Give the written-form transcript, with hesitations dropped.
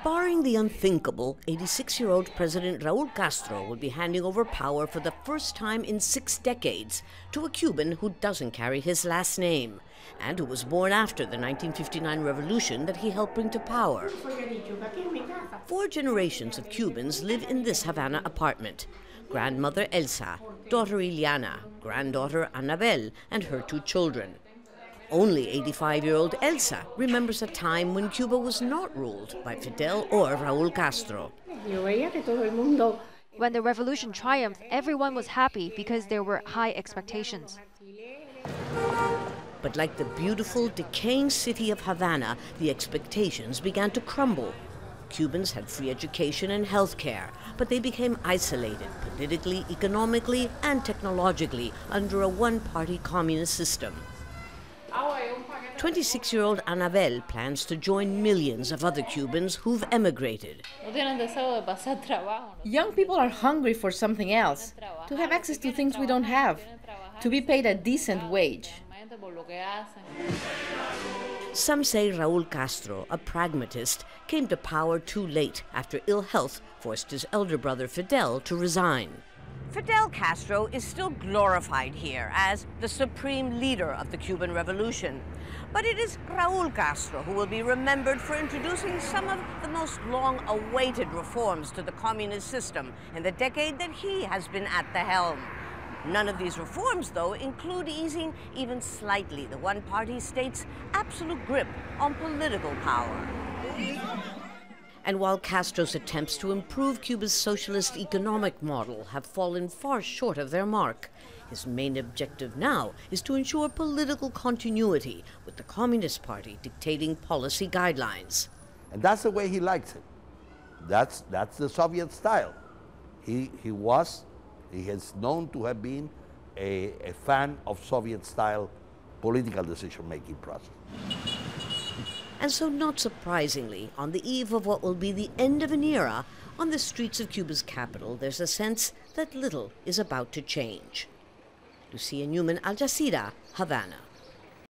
Barring the unthinkable, 86-year-old President Raul Castro will be handing over power for the first time in 6 decades to a Cuban who doesn't carry his last name and who was born after the 1959 revolution that he helped bring to power. 4 generations of Cubans live in this Havana apartment. Grandmother Elsa, daughter Ileana, granddaughter Annabel, and her 2 children. Only 85-year-old Elsa remembers a time when Cuba was not ruled by Fidel or Raul Castro. When the revolution triumphed, everyone was happy because there were high expectations. But like the beautiful, decaying city of Havana, the expectations began to crumble. Cubans had free education and health care, but they became isolated politically, economically, and technologically under a one-party communist system. 26-year-old Annabel plans to join millions of other Cubans who've emigrated. Young people are hungry for something else, to have access to things we don't have, to be paid a decent wage. Some say Raul Castro, a pragmatist, came to power too late after ill health forced his elder brother Fidel to resign. Fidel Castro is still glorified here as the supreme leader of the Cuban Revolution. But it is Raul Castro who will be remembered for introducing some of the most long-awaited reforms to the communist system in the decade that he has been at the helm. None of these reforms, though, include easing even slightly the one-party state's absolute grip on political power. And while Castro's attempts to improve Cuba's socialist economic model have fallen far short of their mark, his main objective now is to ensure political continuity with the Communist Party dictating policy guidelines. And that's the way he likes it. That's the Soviet style. He is known to have been a fan of Soviet-style political decision-making process. And so, not surprisingly, on the eve of what will be the end of an era, on the streets of Cuba's capital, there's a sense that little is about to change. Lucia Newman, Jazeera, Havana.